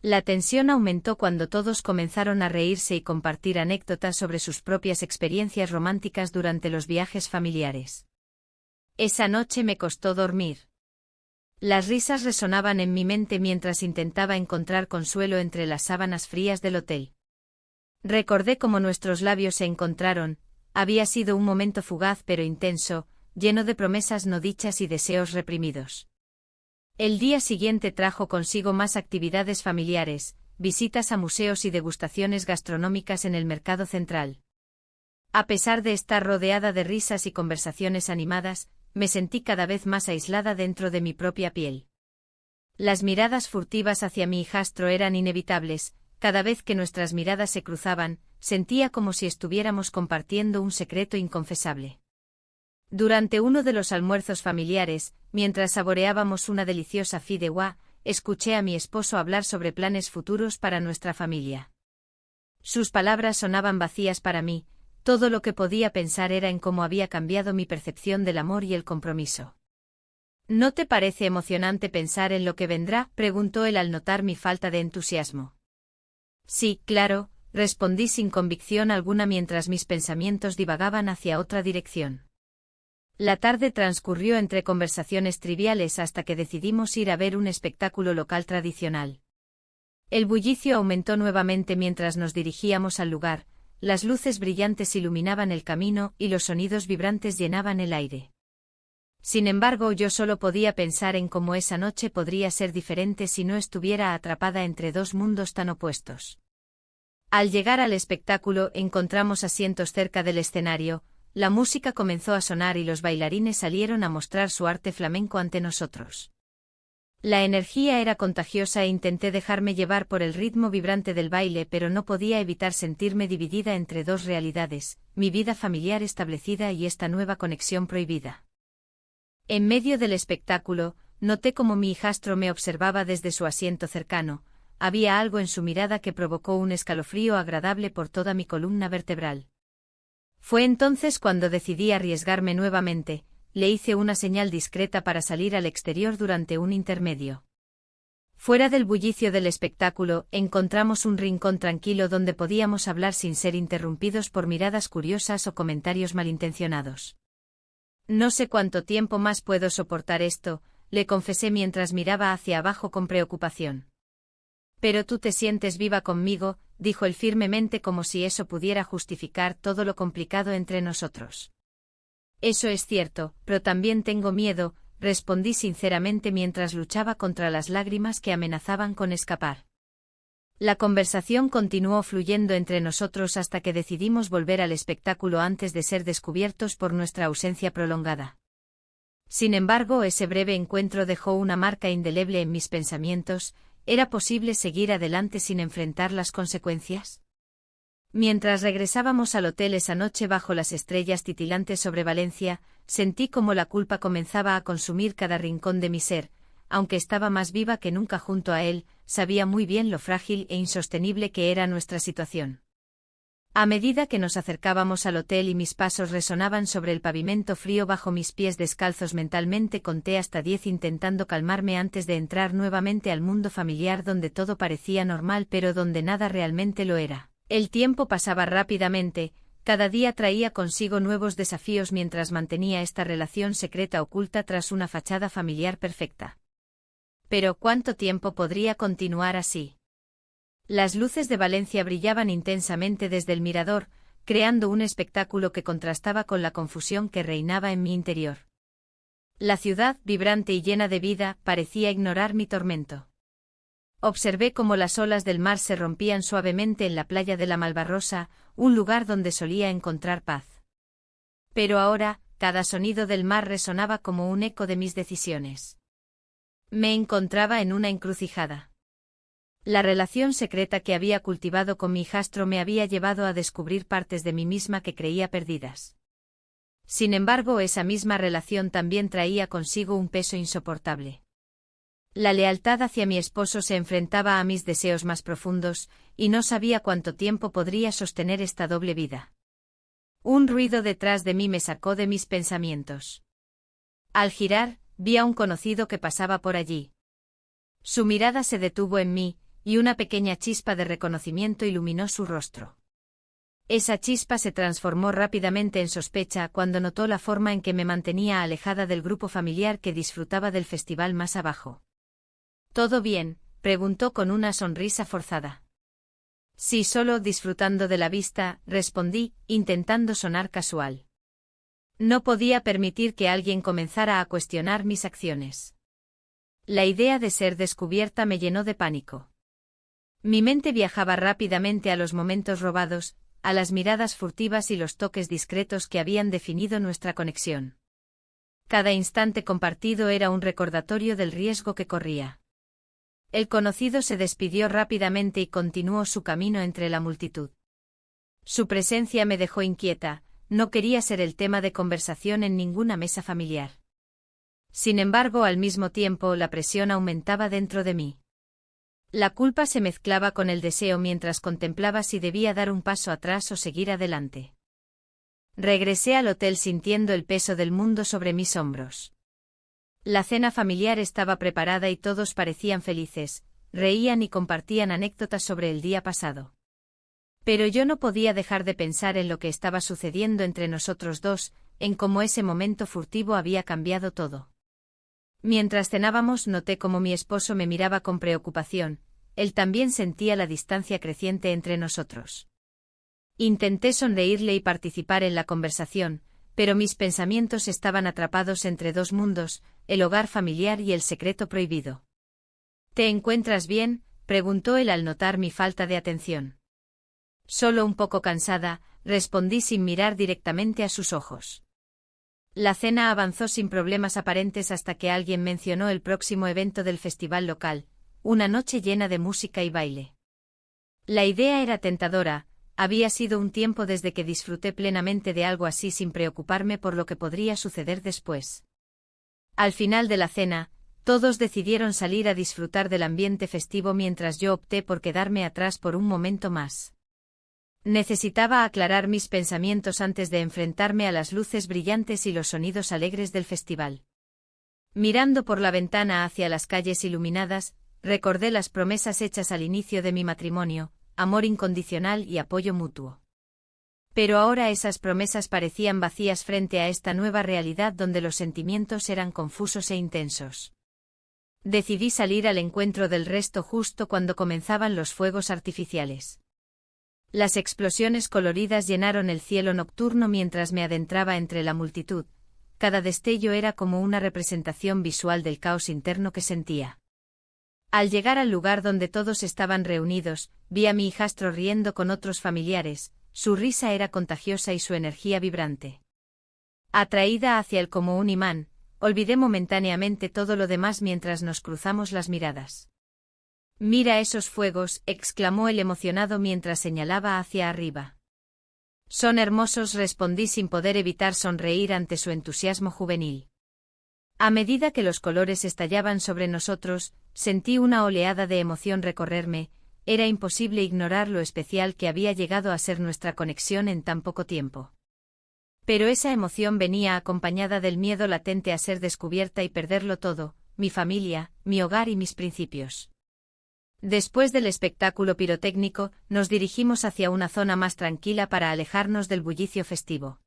La tensión aumentó cuando todos comenzaron a reírse y compartir anécdotas sobre sus propias experiencias románticas durante los viajes familiares. Esa noche me costó dormir. Las risas resonaban en mi mente mientras intentaba encontrar consuelo entre las sábanas frías del hotel. Recordé cómo nuestros labios se encontraron, había sido un momento fugaz pero intenso, lleno de promesas no dichas y deseos reprimidos. El día siguiente trajo consigo más actividades familiares, visitas a museos y degustaciones gastronómicas en el mercado central. A pesar de estar rodeada de risas y conversaciones animadas, me sentí cada vez más aislada dentro de mi propia piel. Las miradas furtivas hacia mi hijastro eran inevitables, cada vez que nuestras miradas se cruzaban, sentía como si estuviéramos compartiendo un secreto inconfesable. Durante uno de los almuerzos familiares, mientras saboreábamos una deliciosa fideuá, escuché a mi esposo hablar sobre planes futuros para nuestra familia. Sus palabras sonaban vacías para mí, todo lo que podía pensar era en cómo había cambiado mi percepción del amor y el compromiso. ¿No te parece emocionante pensar en lo que vendrá?, preguntó él al notar mi falta de entusiasmo. Sí, claro, respondí sin convicción alguna mientras mis pensamientos divagaban hacia otra dirección. La tarde transcurrió entre conversaciones triviales hasta que decidimos ir a ver un espectáculo local tradicional. El bullicio aumentó nuevamente mientras nos dirigíamos al lugar, las luces brillantes iluminaban el camino y los sonidos vibrantes llenaban el aire. Sin embargo, yo solo podía pensar en cómo esa noche podría ser diferente si no estuviera atrapada entre dos mundos tan opuestos. Al llegar al espectáculo encontramos asientos cerca del escenario, la música comenzó a sonar y los bailarines salieron a mostrar su arte flamenco ante nosotros. La energía era contagiosa e intenté dejarme llevar por el ritmo vibrante del baile, pero no podía evitar sentirme dividida entre dos realidades, mi vida familiar establecida y esta nueva conexión prohibida. En medio del espectáculo, noté cómo mi hijastro me observaba desde su asiento cercano, había algo en su mirada que provocó un escalofrío agradable por toda mi columna vertebral. Fue entonces cuando decidí arriesgarme nuevamente. Le hice una señal discreta para salir al exterior durante un intermedio. Fuera del bullicio del espectáculo, encontramos un rincón tranquilo donde podíamos hablar sin ser interrumpidos por miradas curiosas o comentarios malintencionados. No sé cuánto tiempo más puedo soportar esto, le confesé mientras miraba hacia abajo con preocupación. Pero tú te sientes viva conmigo, dijo él firmemente como si eso pudiera justificar todo lo complicado entre nosotros. Eso es cierto, pero también tengo miedo, respondí sinceramente mientras luchaba contra las lágrimas que amenazaban con escapar. La conversación continuó fluyendo entre nosotros hasta que decidimos volver al espectáculo antes de ser descubiertos por nuestra ausencia prolongada. Sin embargo, ese breve encuentro dejó una marca indeleble en mis pensamientos. ¿Era posible seguir adelante sin enfrentar las consecuencias? Mientras regresábamos al hotel esa noche bajo las estrellas titilantes sobre Valencia, sentí como la culpa comenzaba a consumir cada rincón de mi ser, aunque estaba más viva que nunca junto a él, sabía muy bien lo frágil e insostenible que era nuestra situación. A medida que nos acercábamos al hotel y mis pasos resonaban sobre el pavimento frío bajo mis pies descalzos, mentalmente conté hasta 10 intentando calmarme antes de entrar nuevamente al mundo familiar donde todo parecía normal pero donde nada realmente lo era. El tiempo pasaba rápidamente, cada día traía consigo nuevos desafíos mientras mantenía esta relación secreta oculta tras una fachada familiar perfecta. Pero ¿cuánto tiempo podría continuar así? Las luces de Valencia brillaban intensamente desde el mirador, creando un espectáculo que contrastaba con la confusión que reinaba en mi interior. La ciudad, vibrante y llena de vida, parecía ignorar mi tormento. Observé cómo las olas del mar se rompían suavemente en la playa de la Malvarrosa, un lugar donde solía encontrar paz. Pero ahora, cada sonido del mar resonaba como un eco de mis decisiones. Me encontraba en una encrucijada. La relación secreta que había cultivado con mi hijastro me había llevado a descubrir partes de mí misma que creía perdidas. Sin embargo, esa misma relación también traía consigo un peso insoportable. La lealtad hacia mi esposo se enfrentaba a mis deseos más profundos, y no sabía cuánto tiempo podría sostener esta doble vida. Un ruido detrás de mí me sacó de mis pensamientos. Al girar, vi a un conocido que pasaba por allí. Su mirada se detuvo en mí, y una pequeña chispa de reconocimiento iluminó su rostro. Esa chispa se transformó rápidamente en sospecha cuando notó la forma en que me mantenía alejada del grupo familiar que disfrutaba del festival más abajo. ¿Todo bien?, preguntó con una sonrisa forzada. Sí, solo disfrutando de la vista, respondí, intentando sonar casual. No podía permitir que alguien comenzara a cuestionar mis acciones. La idea de ser descubierta me llenó de pánico. Mi mente viajaba rápidamente a los momentos robados, a las miradas furtivas y los toques discretos que habían definido nuestra conexión. Cada instante compartido era un recordatorio del riesgo que corría. El conocido se despidió rápidamente y continuó su camino entre la multitud. Su presencia me dejó inquieta, no quería ser el tema de conversación en ninguna mesa familiar. Sin embargo, al mismo tiempo, la presión aumentaba dentro de mí. La culpa se mezclaba con el deseo mientras contemplaba si debía dar un paso atrás o seguir adelante. Regresé al hotel sintiendo el peso del mundo sobre mis hombros. La cena familiar estaba preparada y todos parecían felices, reían y compartían anécdotas sobre el día pasado. Pero yo no podía dejar de pensar en lo que estaba sucediendo entre nosotros dos, en cómo ese momento furtivo había cambiado todo. Mientras cenábamos noté cómo mi esposo me miraba con preocupación, él también sentía la distancia creciente entre nosotros. Intenté sonreírle y participar en la conversación, pero mis pensamientos estaban atrapados entre dos mundos, el hogar familiar y el secreto prohibido. ¿Te encuentras bien?, preguntó él al notar mi falta de atención. Solo un poco cansada, respondí sin mirar directamente a sus ojos. La cena avanzó sin problemas aparentes hasta que alguien mencionó el próximo evento del festival local, una noche llena de música y baile. La idea era tentadora, había sido un tiempo desde que disfruté plenamente de algo así sin preocuparme por lo que podría suceder después. Al final de la cena, todos decidieron salir a disfrutar del ambiente festivo mientras yo opté por quedarme atrás por un momento más. Necesitaba aclarar mis pensamientos antes de enfrentarme a las luces brillantes y los sonidos alegres del festival. Mirando por la ventana hacia las calles iluminadas, recordé las promesas hechas al inicio de mi matrimonio, amor incondicional y apoyo mutuo. Pero ahora esas promesas parecían vacías frente a esta nueva realidad donde los sentimientos eran confusos e intensos. Decidí salir al encuentro del resto justo cuando comenzaban los fuegos artificiales. Las explosiones coloridas llenaron el cielo nocturno mientras me adentraba entre la multitud. Cada destello era como una representación visual del caos interno que sentía. Al llegar al lugar donde todos estaban reunidos, vi a mi hijastro riendo con otros familiares, su risa era contagiosa y su energía vibrante. Atraída hacia él como un imán, olvidé momentáneamente todo lo demás mientras nos cruzamos las miradas. «Mira esos fuegos», exclamó él emocionado mientras señalaba hacia arriba. «Son hermosos», respondí sin poder evitar sonreír ante su entusiasmo juvenil. A medida que los colores estallaban sobre nosotros, sentí una oleada de emoción recorrerme, era imposible ignorar lo especial que había llegado a ser nuestra conexión en tan poco tiempo. Pero esa emoción venía acompañada del miedo latente a ser descubierta y perderlo todo, mi familia, mi hogar y mis principios. Después del espectáculo pirotécnico, nos dirigimos hacia una zona más tranquila para alejarnos del bullicio festivo.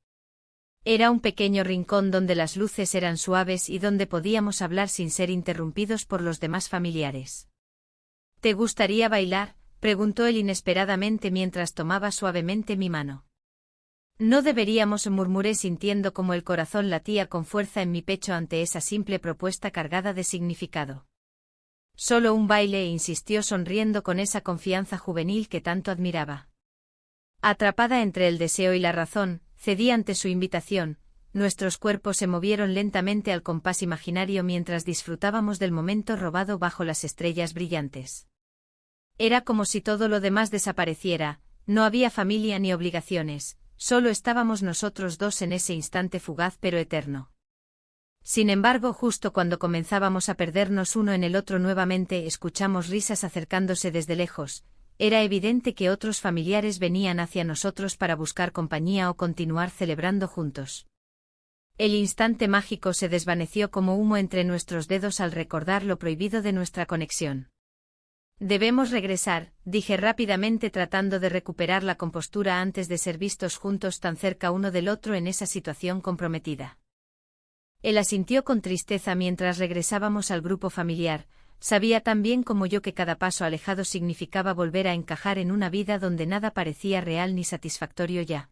Era un pequeño rincón donde las luces eran suaves y donde podíamos hablar sin ser interrumpidos por los demás familiares. ¿Te gustaría bailar?, preguntó él inesperadamente mientras tomaba suavemente mi mano. No deberíamos, murmuré sintiendo como el corazón latía con fuerza en mi pecho ante esa simple propuesta cargada de significado. Solo un baile, insistió sonriendo con esa confianza juvenil que tanto admiraba. Atrapada entre el deseo y la razón, cedí ante su invitación, nuestros cuerpos se movieron lentamente al compás imaginario mientras disfrutábamos del momento robado bajo las estrellas brillantes. Era como si todo lo demás desapareciera, no había familia ni obligaciones, solo estábamos nosotros dos en ese instante fugaz pero eterno. Sin embargo, justo cuando comenzábamos a perdernos uno en el otro nuevamente, escuchamos risas acercándose desde lejos. Era evidente que otros familiares venían hacia nosotros para buscar compañía o continuar celebrando juntos. El instante mágico se desvaneció como humo entre nuestros dedos al recordar lo prohibido de nuestra conexión. Debemos regresar, dije rápidamente tratando de recuperar la compostura antes de ser vistos juntos tan cerca uno del otro en esa situación comprometida. Él asintió con tristeza mientras regresábamos al grupo familiar. Sabía tan bien como yo que cada paso alejado significaba volver a encajar en una vida donde nada parecía real ni satisfactorio ya.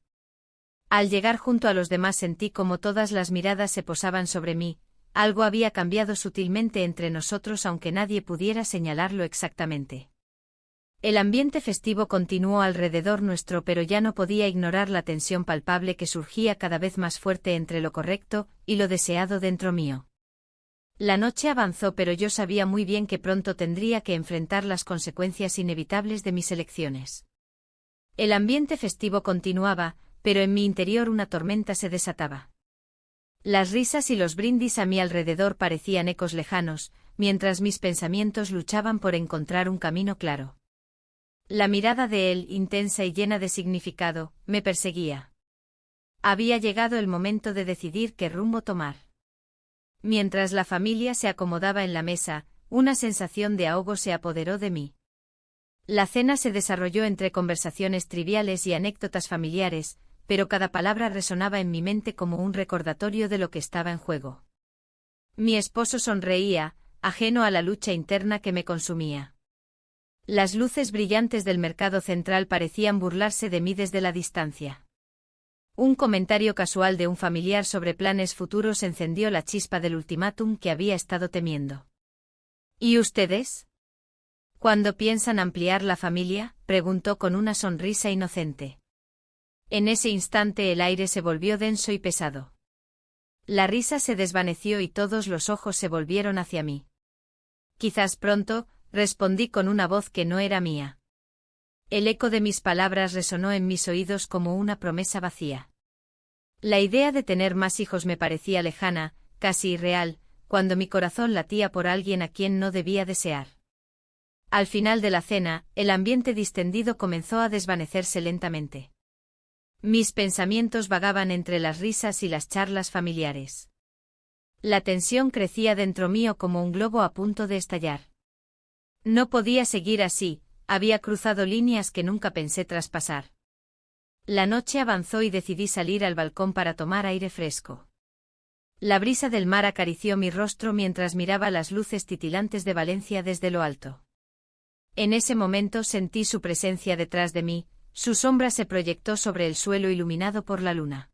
Al llegar junto a los demás sentí como todas las miradas se posaban sobre mí. Algo había cambiado sutilmente entre nosotros aunque nadie pudiera señalarlo exactamente. El ambiente festivo continuó alrededor nuestro pero ya no podía ignorar la tensión palpable que surgía cada vez más fuerte entre lo correcto y lo deseado dentro mío. La noche avanzó pero yo sabía muy bien que pronto tendría que enfrentar las consecuencias inevitables de mis elecciones. El ambiente festivo continuaba, pero en mi interior una tormenta se desataba. Las risas y los brindis a mi alrededor parecían ecos lejanos, mientras mis pensamientos luchaban por encontrar un camino claro. La mirada de él, intensa y llena de significado, me perseguía. Había llegado el momento de decidir qué rumbo tomar. Mientras la familia se acomodaba en la mesa, una sensación de ahogo se apoderó de mí. La cena se desarrolló entre conversaciones triviales y anécdotas familiares, pero cada palabra resonaba en mi mente como un recordatorio de lo que estaba en juego. Mi esposo sonreía, ajeno a la lucha interna que me consumía. Las luces brillantes del mercado central parecían burlarse de mí desde la distancia. Un comentario casual de un familiar sobre planes futuros encendió la chispa del ultimátum que había estado temiendo. ¿Y ustedes? ¿Cuándo piensan ampliar la familia?, preguntó con una sonrisa inocente. En ese instante el aire se volvió denso y pesado. La risa se desvaneció y todos los ojos se volvieron hacia mí. Quizás pronto, respondí con una voz que no era mía. El eco de mis palabras resonó en mis oídos como una promesa vacía. La idea de tener más hijos me parecía lejana, casi irreal, cuando mi corazón latía por alguien a quien no debía desear. Al final de la cena, el ambiente distendido comenzó a desvanecerse lentamente. Mis pensamientos vagaban entre las risas y las charlas familiares. La tensión crecía dentro mío como un globo a punto de estallar. No podía seguir así, había cruzado líneas que nunca pensé traspasar. La noche avanzó y decidí salir al balcón para tomar aire fresco. La brisa del mar acarició mi rostro mientras miraba las luces titilantes de Valencia desde lo alto. En ese momento sentí su presencia detrás de mí, su sombra se proyectó sobre el suelo iluminado por la luna.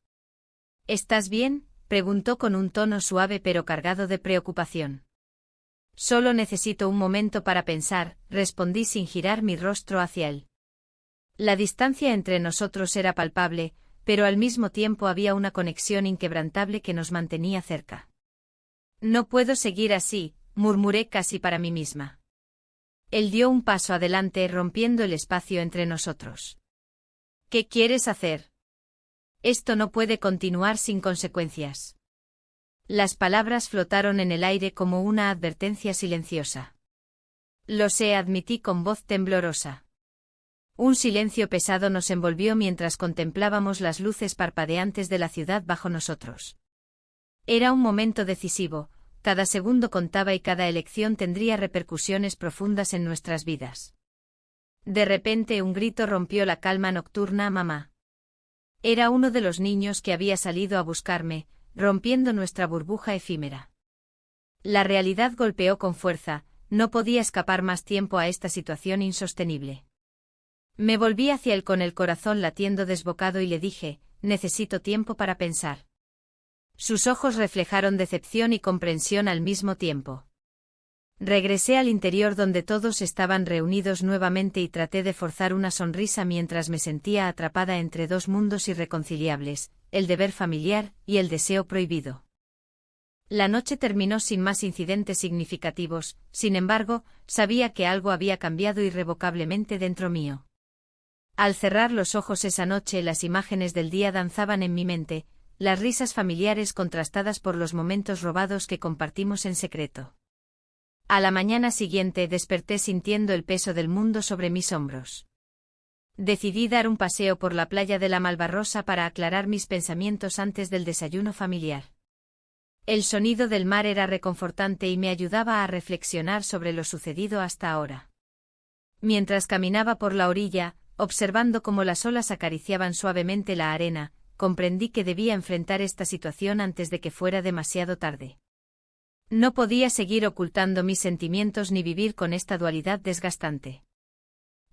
¿Estás bien?, preguntó con un tono suave pero cargado de preocupación. Solo necesito un momento para pensar, respondí sin girar mi rostro hacia él. La distancia entre nosotros era palpable, pero al mismo tiempo había una conexión inquebrantable que nos mantenía cerca. No puedo seguir así, murmuré casi para mí misma. Él dio un paso adelante rompiendo el espacio entre nosotros. ¿Qué quieres hacer? Esto no puede continuar sin consecuencias. Las palabras flotaron en el aire como una advertencia silenciosa. Lo sé, admití con voz temblorosa. Un silencio pesado nos envolvió mientras contemplábamos las luces parpadeantes de la ciudad bajo nosotros. Era un momento decisivo, cada segundo contaba y cada elección tendría repercusiones profundas en nuestras vidas. De repente un grito rompió la calma nocturna. Mamá. Era uno de los niños que había salido a buscarme, rompiendo nuestra burbuja efímera. La realidad golpeó con fuerza, no podía escapar más tiempo a esta situación insostenible. Me volví hacia él con el corazón latiendo desbocado y le dije, necesito tiempo para pensar. Sus ojos reflejaron decepción y comprensión al mismo tiempo. Regresé al interior donde todos estaban reunidos nuevamente y traté de forzar una sonrisa mientras me sentía atrapada entre dos mundos irreconciliables, el deber familiar y el deseo prohibido. La noche terminó sin más incidentes significativos, sin embargo, sabía que algo había cambiado irrevocablemente dentro mío. Al cerrar los ojos esa noche las imágenes del día danzaban en mi mente, las risas familiares contrastadas por los momentos robados que compartimos en secreto. A la mañana siguiente desperté sintiendo el peso del mundo sobre mis hombros. Decidí dar un paseo por la playa de la Malvarrosa para aclarar mis pensamientos antes del desayuno familiar. El sonido del mar era reconfortante y me ayudaba a reflexionar sobre lo sucedido hasta ahora. Mientras caminaba por la orilla, observando cómo las olas acariciaban suavemente la arena, comprendí que debía enfrentar esta situación antes de que fuera demasiado tarde. No podía seguir ocultando mis sentimientos ni vivir con esta dualidad desgastante.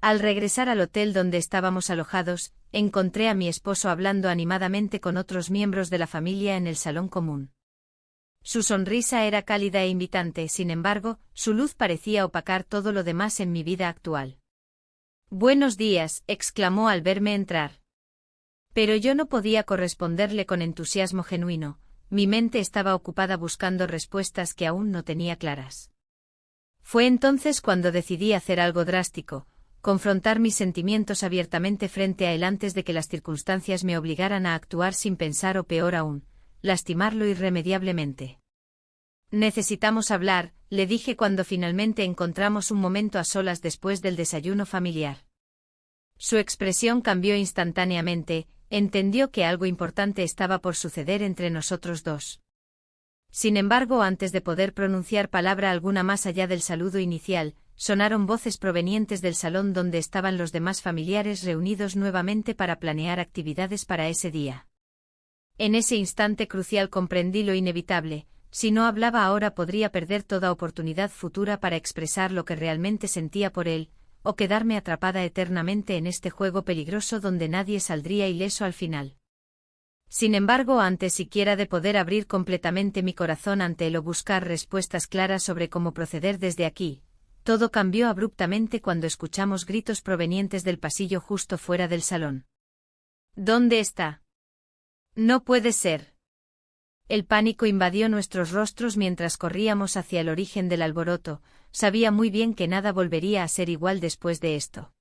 Al regresar al hotel donde estábamos alojados, encontré a mi esposo hablando animadamente con otros miembros de la familia en el salón común. Su sonrisa era cálida e invitante, sin embargo, su luz parecía opacar todo lo demás en mi vida actual. «Buenos días», exclamó al verme entrar. Pero yo no podía corresponderle con entusiasmo genuino, mi mente estaba ocupada buscando respuestas que aún no tenía claras. Fue entonces cuando decidí hacer algo drástico, confrontar mis sentimientos abiertamente frente a él antes de que las circunstancias me obligaran a actuar sin pensar o peor aún, lastimarlo irremediablemente. «Necesitamos hablar», le dije cuando finalmente encontramos un momento a solas después del desayuno familiar. Su expresión cambió instantáneamente, entendió que algo importante estaba por suceder entre nosotros dos. Sin embargo, antes de poder pronunciar palabra alguna más allá del saludo inicial, sonaron voces provenientes del salón donde estaban los demás familiares reunidos nuevamente para planear actividades para ese día. En ese instante crucial comprendí lo inevitable: si no hablaba ahora podría perder toda oportunidad futura para expresar lo que realmente sentía por él, o quedarme atrapada eternamente en este juego peligroso donde nadie saldría ileso al final. Sin embargo, antes siquiera de poder abrir completamente mi corazón ante él o buscar respuestas claras sobre cómo proceder desde aquí, todo cambió abruptamente cuando escuchamos gritos provenientes del pasillo justo fuera del salón. «¿Dónde está? No puede ser». El pánico invadió nuestros rostros mientras corríamos hacia el origen del alboroto. Sabía muy bien que nada volvería a ser igual después de esto.